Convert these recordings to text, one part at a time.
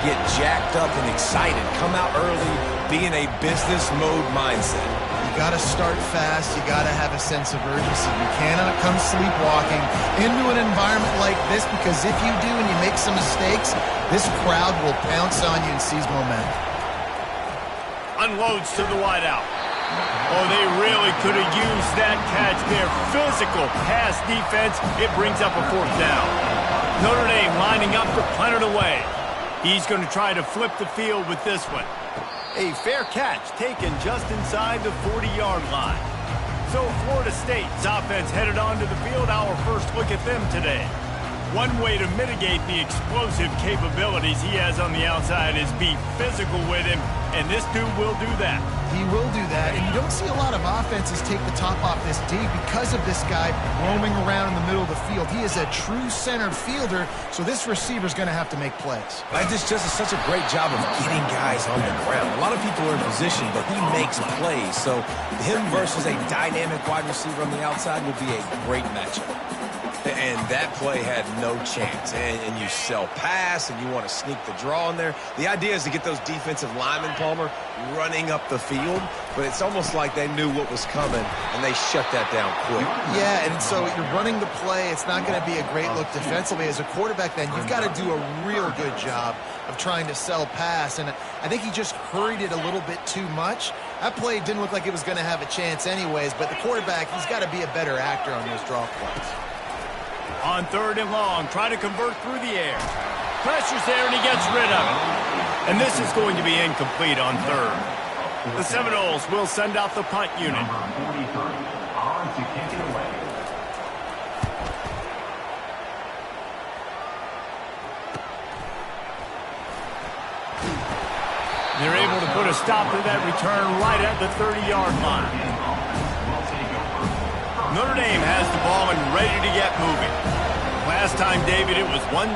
get jacked up and excited. Come out early, be in a business mode mindset. You got to start fast. You got to have a sense of urgency. You cannot come sleepwalking into an environment like this, because if you do and you make some mistakes, this crowd will pounce on you and seize momentum. Unloads to the wideout. Oh, they really could have used that catch there. Physical pass defense. It brings up a fourth down. Notre Dame lining up to punt it away. He's going to try to flip the field with this one. A fair catch taken just inside the 40-yard line. So Florida State's offense headed onto the field. Our first look at them today. One way to mitigate the explosive capabilities he has on the outside is be physical with him, and this dude will do that. He will do that, and you don't see a lot of offenses take the top off this D because of this guy roaming around in the middle of the field. He is a true centered fielder, so this receiver's going to have to make plays. This just is such a great job of getting guys on the ground. A lot of people are in position, but he makes plays. So him versus a dynamic wide receiver on the outside will be a great matchup. And that play had no chance. And you sell pass, and you want to sneak the draw in there. The idea is to get those defensive linemen, Palmer, running up the field. But it's almost like they knew what was coming, and they shut that down quick. Yeah, and so you're running the play. It's not going to be a great look defensively. As a quarterback, then, you've got to do a real good job of trying to sell pass. And I think he just hurried it a little bit too much. That play didn't look like it was going to have a chance anyways. But the quarterback, he's got to be a better actor on those draw plays. On third and long, try to convert through the air. Pressure's there, and he gets rid of it. And this is going to be incomplete on third. The Seminoles will send out the punt unit. They're able to put a stop to that return right at the 30-yard line. Notre Dame has the ball and ready to get moving. Last time, David, it was 1-2-3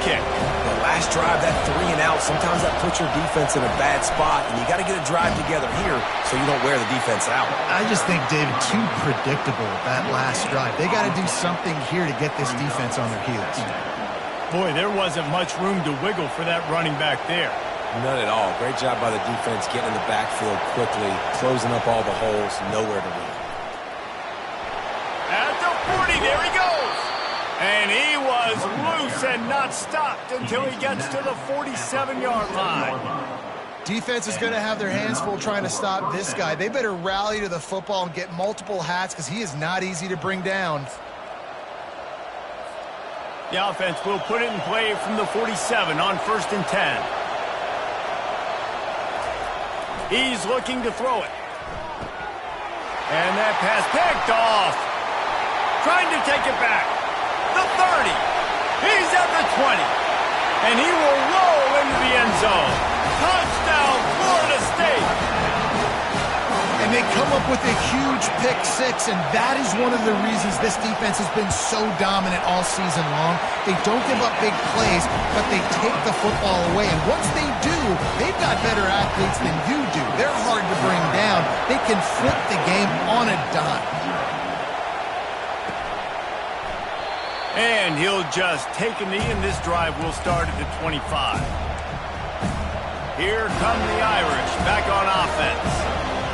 kick. The last drive, that 3 and out, sometimes that puts your defense in a bad spot, and you got to get a drive together here so you don't wear the defense out. I just think, David, too predictable, that last drive. They got to do something here to get this defense on their heels. Boy, there wasn't much room to wiggle for that running back there. None at all. Great job by the defense getting in the backfield quickly, closing up all the holes, nowhere to run. At the 40, there he goes. And he was loose and not stopped until he gets to the 47-yard line. Defense is going to have their hands full trying to stop this guy. They better rally to the football and get multiple hats, because he is not easy to bring down. The offense will put it in play from the 47 on 1st and 10. He's looking to throw it. And that pass picked off. Trying to take it back. The 30. He's at the 20. And he will roll into the end zone. Touchdown, Florida State. And they come up with a huge pick six, and that is one of the reasons this defense has been so dominant all season long. They don't give up big plays, but they take the football away. And once they do, they've got better athletes than you do. They're hard to bring down. They can flip the game on a dime. And he'll just take a knee, and this drive will start at the 25. Here come the Irish back on offense.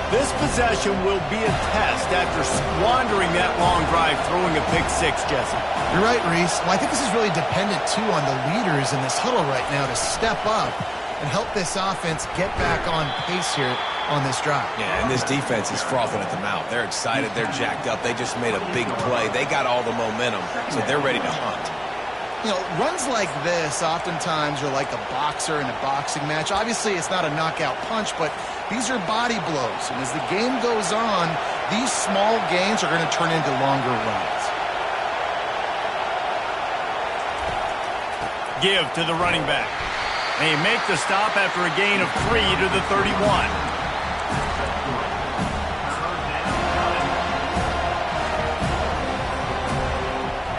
This possession will be a test after squandering that long drive throwing a pick six, Jesse. You're right, Reese. Well, I think this is really dependent, too, on the leaders in this huddle right now to step up and help this offense get back on pace here on this drive. Yeah, and this defense is frothing at the mouth. They're excited. They're jacked up. They just made a big play. They got all the momentum, so they're ready to hunt. You know, runs like this oftentimes are like a boxer in a boxing match. Obviously, it's not a knockout punch, but these are body blows. And as the game goes on, these small gains are going to turn into longer runs. Give to the running back. They make the stop after a gain of 3 to the 31.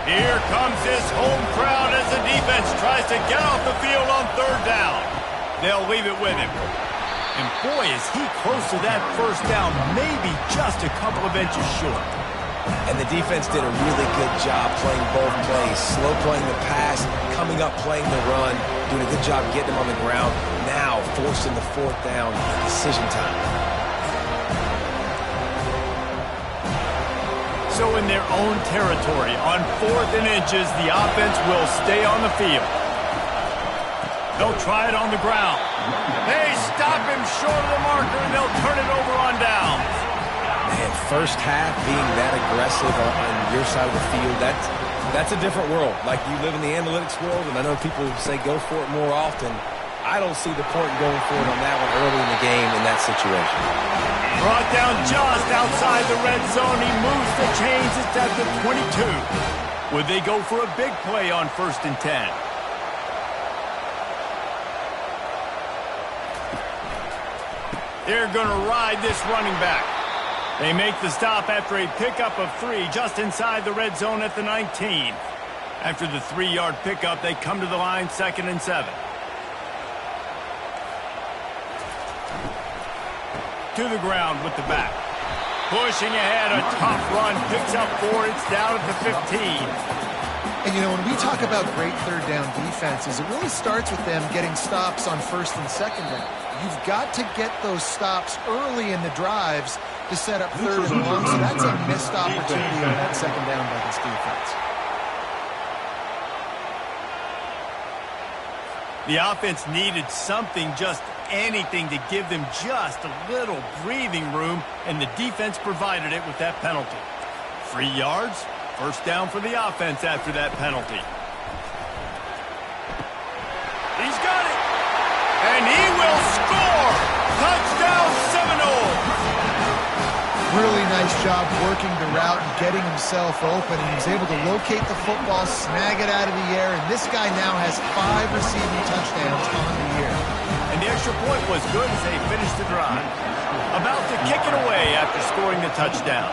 Here comes this home crowd as the defense tries to get off the field on 3rd down. They'll leave it with him. And boy, is he close to that 1st down, maybe just a couple of inches short. And the defense did a really good job playing both plays. Slow playing the pass, coming up playing the run. doing a good job getting him on the ground. Now forcing the fourth down, decision time. So in their own territory, on 4th and inches, the offense will stay on the field. They'll try it on the ground. They stop him short of the marker, and they'll turn it over on downs. Man, first half being that aggressive on your side of the field, that's a different world. Like, you live in the analytics world, and I know people say go for it more often. I don't see the point in going for it on that one early in the game in that situation. Brought down just outside the red zone. He moves the chains. It's at the 22. Would they go for a big play on 1st and 10? They're going to ride this running back. They make the stop after a pickup of 3 just inside the red zone at the 19. After the 3-yard pickup, they come to the line 2nd and 7. To the ground with the back. Pushing ahead, a tough run, picks up 4, it's down at the 15. And, you know, when we talk about great third down defenses, it really starts with them getting stops on 1st and 2nd down. You've got to get those stops early in the drives to set up 3rd and long, so that's a missed opportunity on that 2nd down by this defense. The offense needed something, just anything, to give them just a little breathing room, and the defense provided it with that penalty. 3 yards, 1st down for the offense after that penalty. He's got it! And he will score! Touchdown Seminole! Really nice job working the route and getting himself open, and he was able to locate the football, snag it out of the air, and this guy now has 5 receiving touchdowns on the year. And the extra point was good as they finished the drive. About to kick it away after scoring the touchdown.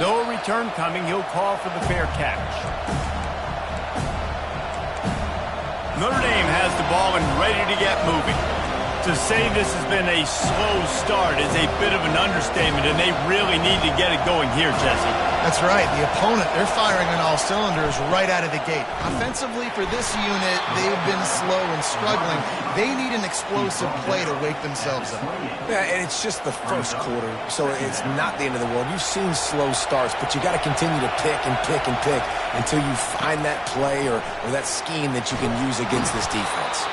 No return coming. He'll call for the fair catch. Notre Dame has the ball and ready to get moving. To say this has been a slow start is a bit of an understatement, and they really need to get it going here, Jesse. That's right. The opponent, they're firing on all cylinders right out of the gate. Offensively, for this unit, they've been slow and struggling. They need an explosive play to wake themselves up. Yeah, and it's just the first quarter, so it's not the end of the world. You've seen slow starts, but you got to continue to pick and pick and pick until you find that play or that scheme that you can use against this defense.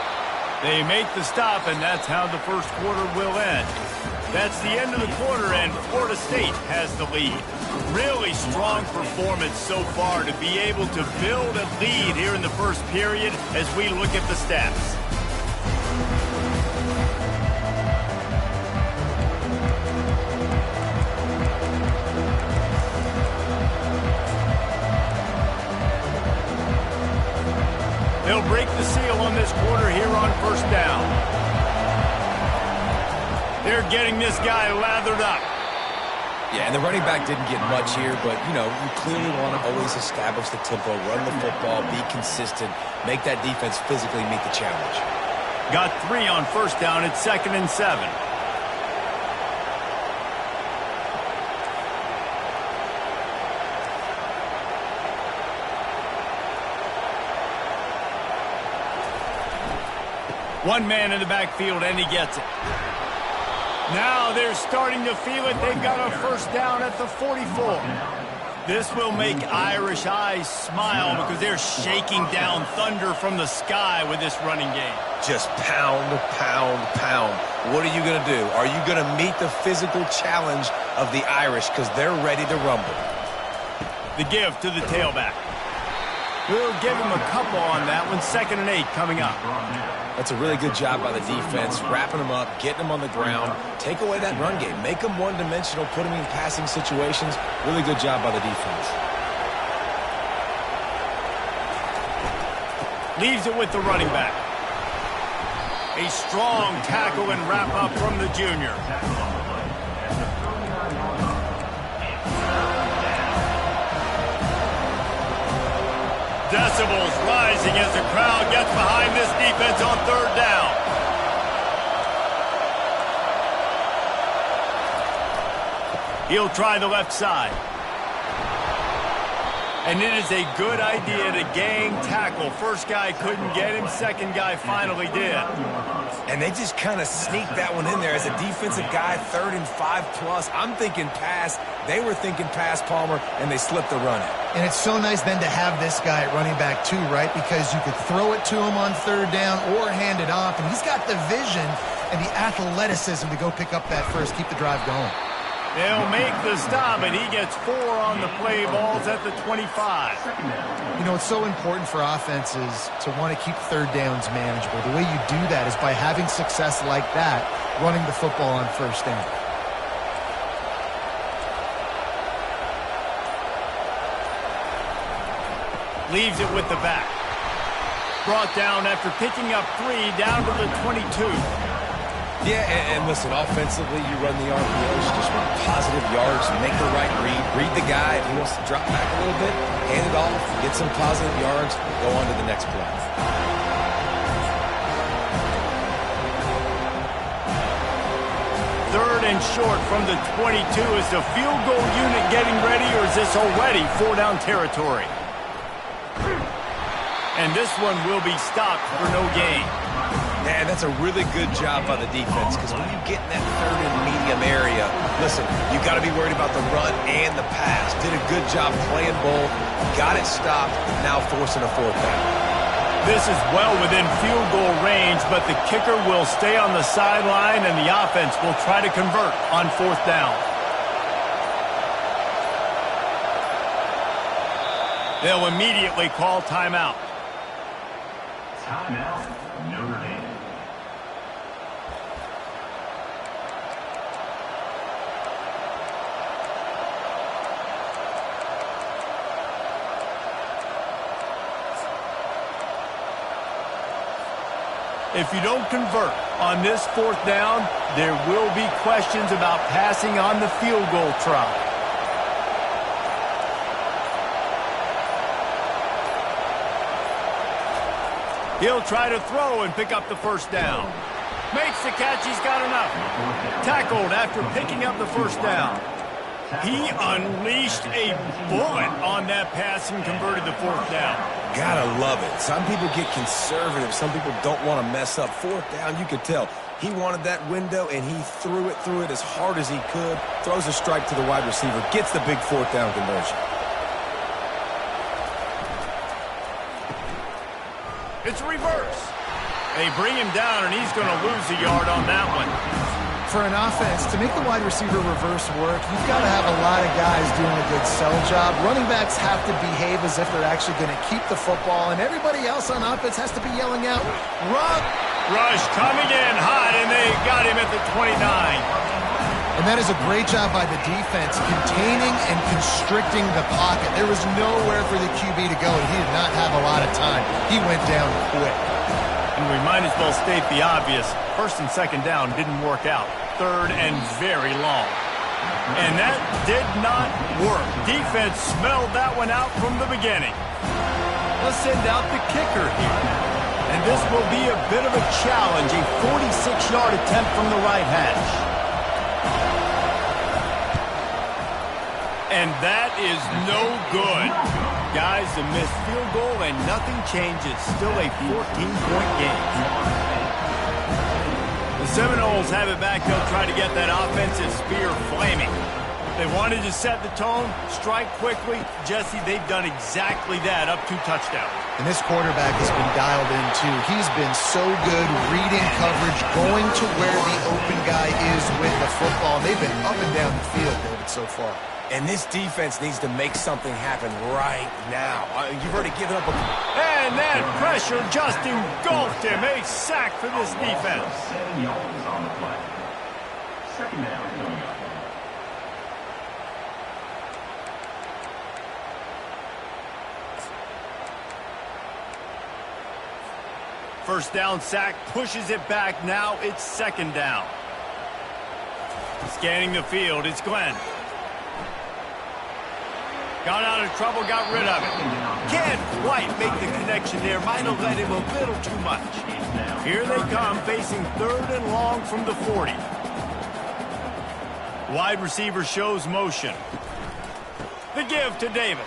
They make the stop, and that's how the first quarter will end. That's the end of the quarter, and Florida State has the lead. Really strong performance so far to be able to build a lead here in the first period as we look at the stats. They'll break the seal on this quarter here on 1st down. They're getting this guy lathered up. Yeah, and the running back didn't get much here, but, you know, you clearly want to always establish the tempo, run the football, be consistent, make that defense physically meet the challenge. Got 3 on 1st down at 2nd and 7. One man in the backfield, and he gets it. Now they're starting to feel it. They've got a 1st down at the 44. This will make Irish eyes smile because they're shaking down thunder from the sky with this running game. Just pound, pound, pound. What are you going to do? Are you going to meet the physical challenge of the Irish because they're ready to rumble? The give to the tailback. We'll give him a couple on that one. 2nd and 8 coming up. That's a really good job by the defense, wrapping them up, getting them on the ground, take away that run game, make them one-dimensional, put them in passing situations. Really good job by the defense. Leaves it with the running back. A strong tackle and wrap-up from the junior. Decibels rising as the crowd gets behind this defense on 3rd down. He'll try the left side. And it is a good idea to gang tackle. First guy couldn't get him, second guy finally did. And they just kind of sneaked that one in there. As a defensive guy, 3rd and 5+. I'm thinking pass. They were thinking pass, Palmer, and they slipped the run in. And it's so nice then to have this guy at running back too, right? Because you could throw it to him on 3rd down or hand it off. And he's got the vision and the athleticism to go pick up that first, keep the drive going. They'll make the stop, and he gets 4 on the play. Ball's at the 25. You know, it's so important for offenses to want to keep 3rd downs manageable. The way you do that is by having success like that, running the football on 1st down. Leaves it with the back. Brought down after picking up 3 down to the 22. Yeah, and listen, offensively, you run the RPOs, just run positive yards, make the right read the guy. If he wants to drop back a little bit, hand it off, get some positive yards, go on to the next play. Third and short from the 22. Is the field goal unit getting ready, or is this already 4-down territory? And this one will be stopped for no gain. Yeah, that's a really good job by the defense, because when you get in that 3rd and medium area, listen, you got to be worried about the run and the pass. Did a good job playing both, got it stopped, now forcing a 4th down. This is well within field goal range, but the kicker will stay on the sideline, and the offense will try to convert on 4th down. They'll immediately call timeout. Timeout, Notre Dame. If you don't convert on this 4th down, there will be questions about passing on the field goal try. He'll try to throw and pick up the 1st down. Makes the catch, he's got enough. Tackled after picking up the 1st down. He unleashed a bullet on that pass and converted the 4th down. Gotta love it. Some people get conservative. Some people don't want to mess up. 4th down, you could tell. He wanted that window, and he threw it as hard as he could. Throws a strike to the wide receiver. Gets the big 4th down conversion. It's a reverse. They bring him down, and he's going to lose a yard on that one. For an offense, to make the wide receiver reverse work, you've got to have a lot of guys doing a good sell job. Running backs have to behave as if they're actually going to keep the football, and everybody else on offense has to be yelling out, run! Rush coming in hot, and they got him at the 29. And that is a great job by the defense, containing and constricting the pocket. There was nowhere for the QB to go, and he did not have a lot of time. He went down quick. And we might as well state the obvious. 1st and 2nd down didn't work out. 3rd and very long. And that did not work. Defense smelled that one out from the beginning. Let's send out the kicker here. And this will be a bit of a challenge, a 46-yard attempt from the right hash. And that is no good. Guys, a missed field goal and nothing changes. Still a 14-point game. The Seminoles have it back. They'll try to get that offensive spear flaming. They wanted to set the tone, strike quickly. Jesse, they've done exactly that, up 2 touchdowns. And this quarterback has been dialed in, too. He's been so good reading coverage, going to where the open guy is with the football. They've been up and down the field, David, so far. And this defense needs to make something happen right now. You've already given up a... And that pressure just engulfed him. A sack for this defense. 7 yards on the play. 2nd down, coming up. First down sack, pushes it back. Now it's 2nd down. Scanning the field, it's Glenn. Got out of trouble, got rid of it. Can't quite make the connection there. Might have let him a little too much. Here they come, facing 3rd and long from the 40. Wide receiver shows motion. The give to Davis.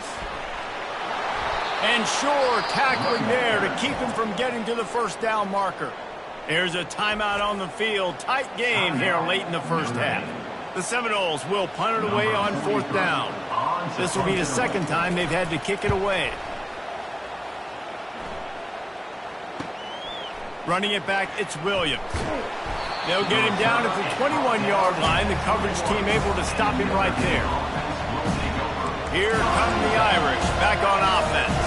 And sure tackling there to keep him from getting to the first down marker. There's a timeout on the field. Tight game here late in the first half. The Seminoles will punt it away on 4th down. This will be the second time they've had to kick it away. Running it back, it's Williams. They'll get him down at the 21-yard line. The coverage team able to stop him right there. Here come the Irish back on offense.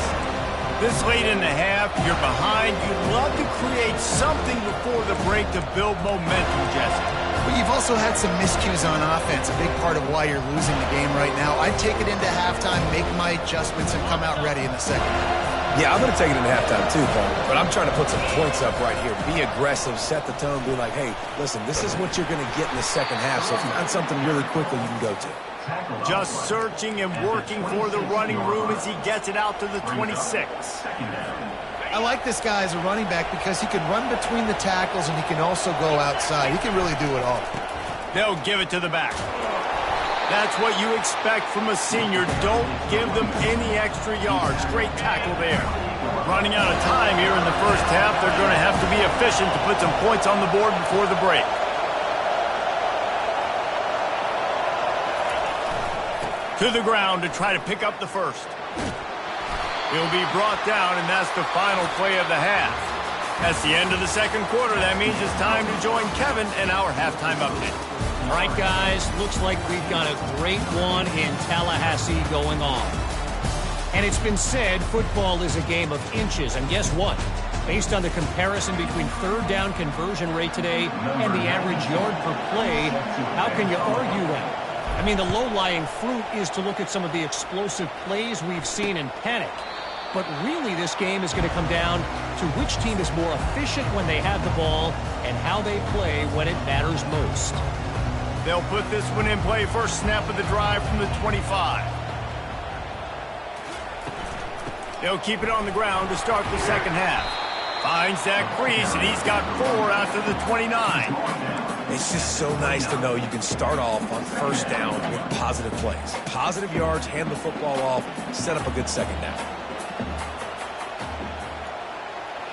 This late in the half, you're behind. You'd love to create something before the break to build momentum, Jesse. But you've also had some miscues on offense, a big part of why you're losing the game right now. I'd take it into halftime, make my adjustments, and come out ready in the second half. Yeah, I'm going to take it into halftime too, Paul. But I'm trying to put some points up right here. Be aggressive, set the tone, be like, hey, listen, this is what you're going to get in the second half. So find something really quickly you can go to. Just searching and working for the running room as he gets it out to the 26. I like this guy as a running back because he can run between the tackles and he can also go outside. He can really do it all. They'll give it to the back. That's what you expect from a senior. Don't give them any extra yards. Great tackle there. Running out of time here in the first half. They're going to have to be efficient to put some points on the board before the break. To the ground to try to pick up the first. He'll be brought down, and that's the final play of the half. That's the end of the second quarter. That means it's time to join Kevin and our halftime update. All right, guys, looks like we've got a great one in Tallahassee going on. And it's been said football is a game of inches. And guess what? Based on the comparison between third down conversion rate today and the average yard per play, how can you argue that? I mean, the low-lying fruit is to look at some of the explosive plays we've seen in panic. But really, this game is going to come down to which team is more efficient when they have the ball and how they play when it matters most. They'll put this one in play. First snap of the drive from the 25. They'll keep it on the ground to start the second half. Finds that crease, and he's got 4 after the 29. It's just so nice to know you can start off on first down with positive plays. Positive yards, hand the football off, set up a good second down.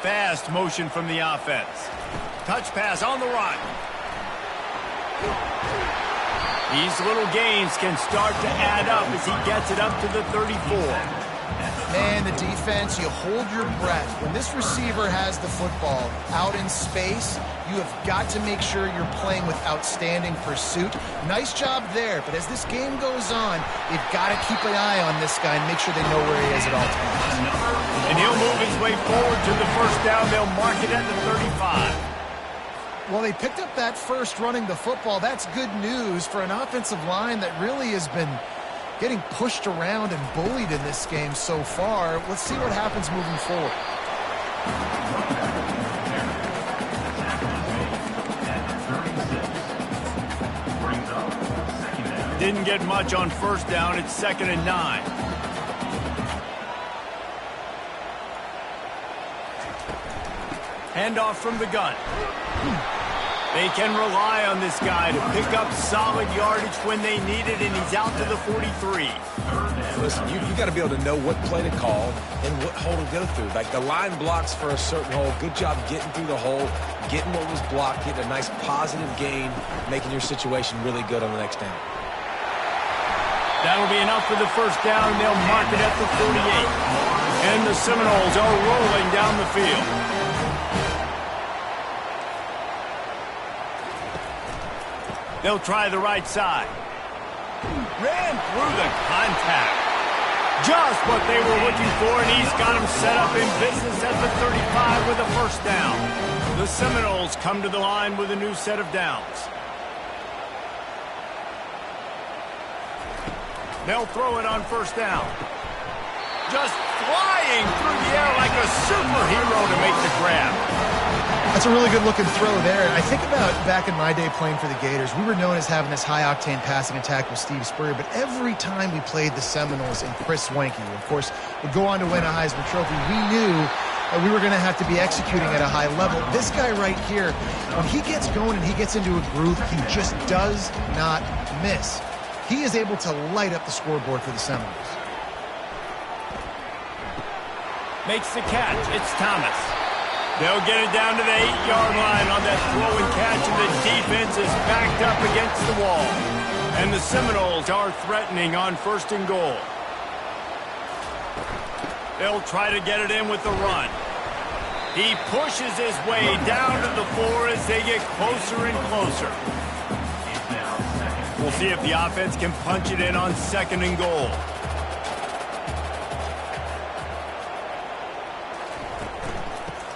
Fast motion from the offense. Touch pass on the run. These little gains can start to add up as he gets it up to the 34. Man, the defense, you hold your breath. When this receiver has the football out in space, you have got to make sure you're playing with outstanding pursuit. Nice job there, but as this game goes on, you've got to keep an eye on this guy and make sure they know where he is at all times. And he'll move his way forward to the first down. They'll mark it at the 35. Well, they picked up that first running the football. That's good news for an offensive line that really has been getting pushed around and bullied in this game so far. Let's see what happens moving forward. Didn't get much on first down. It's 2nd and 9. Handoff from the gun. They can rely on this guy to pick up solid yardage when they need it, and he's out to the 43. Listen, you got to be able to know what play to call and what hole to go through. Like the line blocks for a certain hole. Good job getting through the hole, getting what was blocked, getting a nice positive gain, making your situation really good on the next down. That'll be enough for the first down. They'll mark it at the 48. And the Seminoles are rolling down the field. They'll try the right side. Ran through the contact. Just what they were looking for, and he's got him set up in business at the 35 with a first down. The Seminoles come to the line with a new set of downs. They'll throw it on first down. Just flying through the air like a superhero to make the grab. That's a really good-looking throw there. And I think about back in my day playing for the Gators, we were known as having this high-octane passing attack with Steve Spurrier, but every time we played the Seminoles and Chris Swanke, of course, would go on to win a Heisman Trophy, we knew that we were going to have to be executing at a high level. This guy right here, when he gets going and he gets into a groove, he just does not miss. He is able to light up the scoreboard for the Seminoles. Makes the catch. It's Thomas. They'll get it down to the 8-yard line on that throw and catch, and the defense is backed up against the wall. And the Seminoles are threatening on 1st and goal. They'll try to get it in with the run. He pushes his way down to the floor as they get closer and closer. We'll see if the offense can punch it in on 2nd and goal.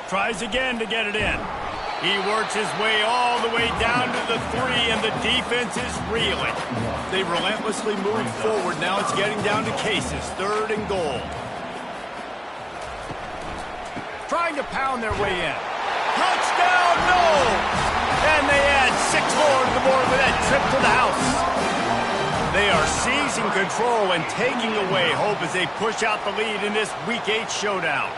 Tries again to get it in. He works his way all the way down to the 3, and the defense is reeling. They relentlessly move forward. Now it's getting down to cases. 3rd and goal. Trying to pound their way in. Touchdown, no! And they add 6 more to the board with that trip to the house. They are seizing control and taking away hope as they push out the lead in this Week 8 showdown.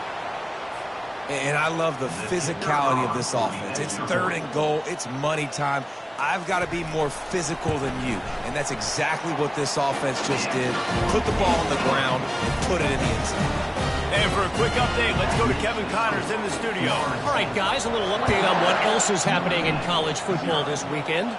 And I love the physicality of this offense. It's 3rd and goal. It's money time. I've got to be more physical than you. And that's exactly what this offense just did. Put the ball on the ground and put it in the end zone. And for a quick update, let's go to Kevin Connors in the studio. All right, guys, a little update on what else is happening in college football this weekend.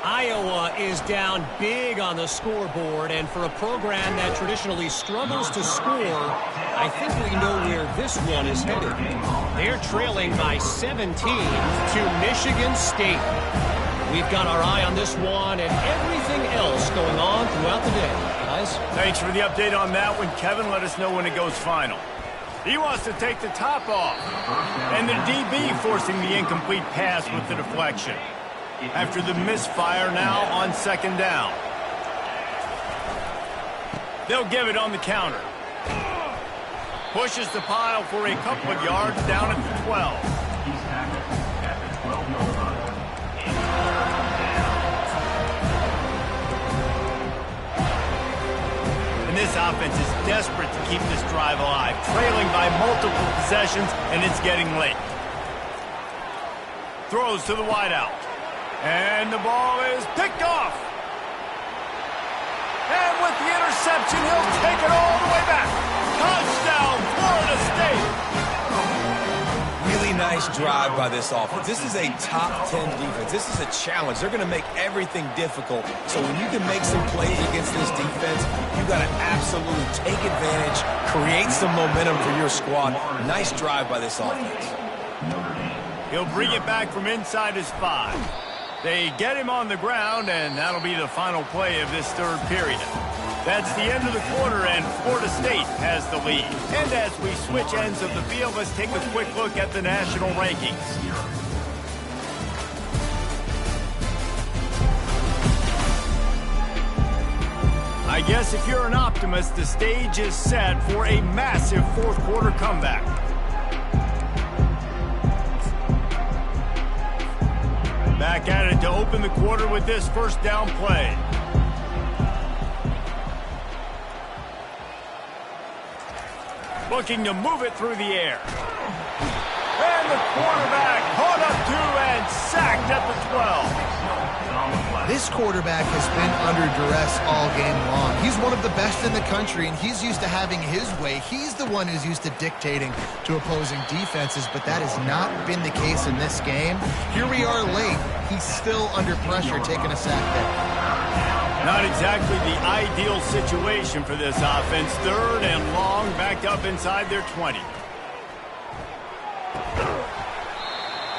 Iowa is down big on the scoreboard, and for a program that traditionally struggles to score, I think we know where this one is headed. They're trailing by 17 to Michigan State. We've got our eye on this one and everything else going on throughout the day. Guys? Thanks for the update on that one, Kevin. Let us know when it goes final. He wants to take the top off. And the DB forcing the incomplete pass with the deflection. After the misfire now on 2nd down. They'll give it on the counter. Pushes the pile for a couple of yards down at the 12. He's tackled at the 12-yard line. And this offense is desperate to keep this drive alive, trailing by multiple possessions, and it's getting late. Throws to the wideout. And the ball is picked off. And with the interception, he'll take it all the way back. Touchdown, Florida State. Really nice drive by this offense. This is a top 10 defense. This is a challenge. They're going to make everything difficult. So when you can make some plays against this defense, you've got to absolutely take advantage, create some momentum for your squad. Nice drive by this offense. He'll bring it back from inside his 5. They get him on the ground, and that'll be the final play of this 3rd period. That's the end of the quarter, and Florida State has the lead. And as we switch ends of the field, let's take a quick look at the national rankings. I guess if you're an optimist, the stage is set for a massive 4th quarter comeback. Back at it to open the quarter with this 1st down play. Looking to move it through the air. And the quarterback caught up to and sacked at the 12. This quarterback has been under duress all game long. He's one of the best in the country, and he's used to having his way. He's the one who's used to dictating to opposing defenses, but that has not been the case in this game. Here we are late. He's still under pressure, taking a sack there. Not exactly the ideal situation for this offense. 3rd and long, backed up inside their 20.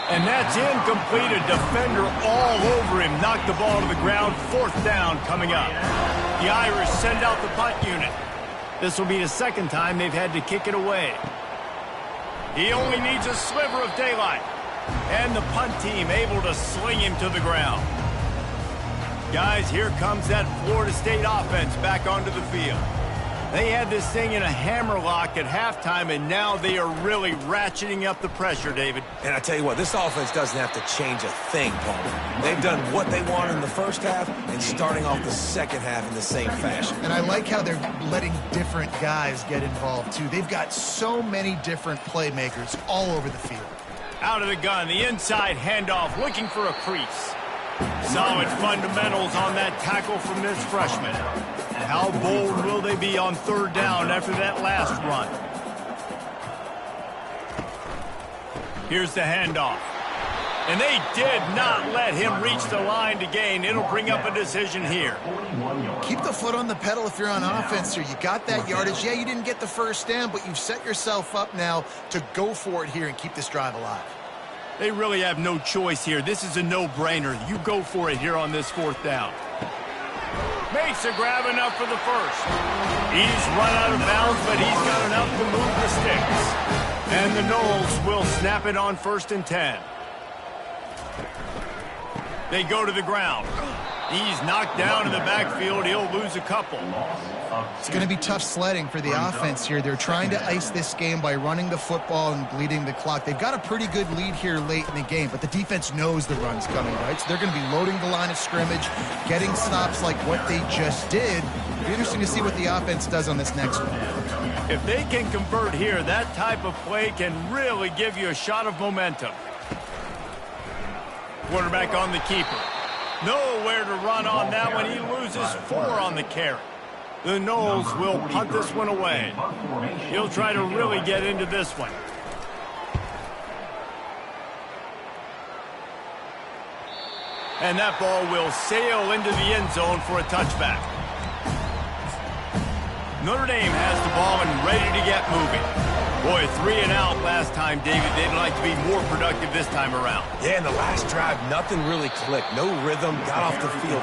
And that's incomplete. A defender all over him. Knocked the ball to the ground. 4th down coming up. The Irish send out the punt unit. This will be the 2nd time they've had to kick it away. He only needs a sliver of daylight. And the punt team able to sling him to the ground. Guys, here comes that Florida State offense back onto the field. They had this thing in a hammerlock at halftime, and now they are really ratcheting up the pressure, David. And I tell you what, this offense doesn't have to change a thing, Paul. They've done what they want in the 1st half and starting off the 2nd half in the same fashion. And I like how they're letting different guys get involved, too. They've got so many different playmakers all over the field. Out of the gun, the inside handoff, looking for a crease. Solid fundamentals on that tackle from this freshman. How bold will they be on 3rd down after that last run? Here's the handoff. And they did not let him reach the line to gain. It'll bring up a decision here. Keep the foot on the pedal if you're on offense here. You got that yardage. Yeah, you didn't get the first down, but you've set yourself up now to go for it here and keep this drive alive. They really have no choice here. This is a no-brainer. You go for it here on this fourth down. Makes a grab enough for the first. He's run out of bounds, but he's got enough to move the sticks. And the Noles will snap it on 1st and 10. They go to the ground. He's knocked down in the backfield. He'll lose a couple. It's going to be tough sledding for the offense here. They're trying to ice this game by running the football and bleeding the clock. They've got a pretty good lead here late in the game, but the defense knows the run's coming, right? So they're going to be loading the line of scrimmage, getting stops like what they just did. It'll be interesting to see what the offense does on this next one. If they can convert here, that type of play can really give you a shot of momentum. Quarterback on the keeper. Nowhere to run on that one. He loses 4 on the carry. The Noles will punt this one away. He'll try to really get into this one. And that ball will sail into the end zone for a touchback. Notre Dame has the ball and ready to get moving. Boy, 3 and out last time, David. They'd like to be more productive this time around. Yeah, in the last drive, nothing really clicked. No rhythm. Got off the field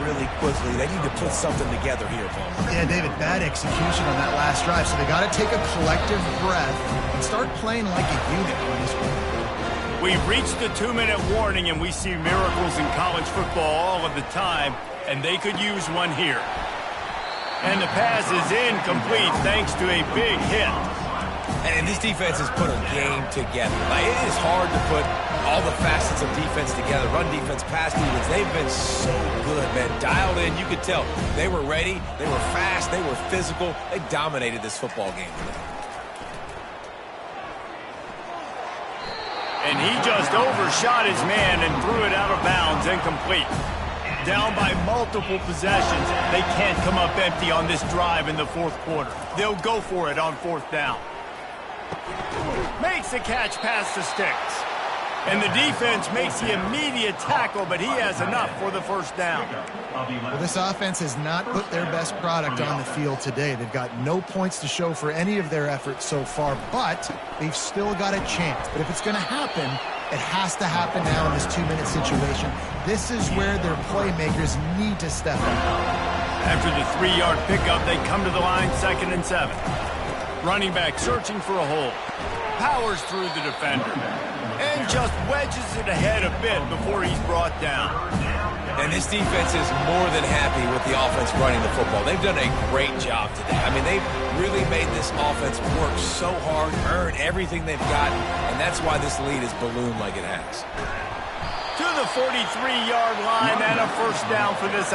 really quickly. They need to put something together here, Paul. Yeah, David, bad execution on that last drive. So they got to take a collective breath and start playing like a unit on this one. We've reached the 2-minute warning, and we see miracles in college football all of the time, and they could use one here. And the pass is incomplete thanks to a big hit. And this defense has put a game together. Like, it is hard to put all the facets of defense together. Run defense, pass defense. They've been so good, man. Dialed in, you could tell. They were ready. They were fast. They were physical. They dominated this football game today. And he just overshot his man and threw it out of bounds, incomplete. Down by multiple possessions. They can't come up empty on this drive in the 4th quarter. They'll go for it on 4th down. Makes the catch past the sticks. And the defense makes the immediate tackle, but he has enough for the 1st down. Well, this offense has not put their best product on the field today. They've got no points to show for any of their efforts so far, but they've still got a chance. But if it's going to happen, it has to happen now in this 2-minute situation. This is where their playmakers need to step up. After the 3-yard pickup, they come to the line 2nd and 7. Running back searching for a hole. Powers through the defender. And just wedges it ahead a bit before he's brought down. And this defense is more than happy with the offense running the football. They've done a great job today. I mean, they've really made this offense work so hard, earn everything they've got, and that's why this lead is ballooned like it has. To the 43-yard line and a 1st down for this.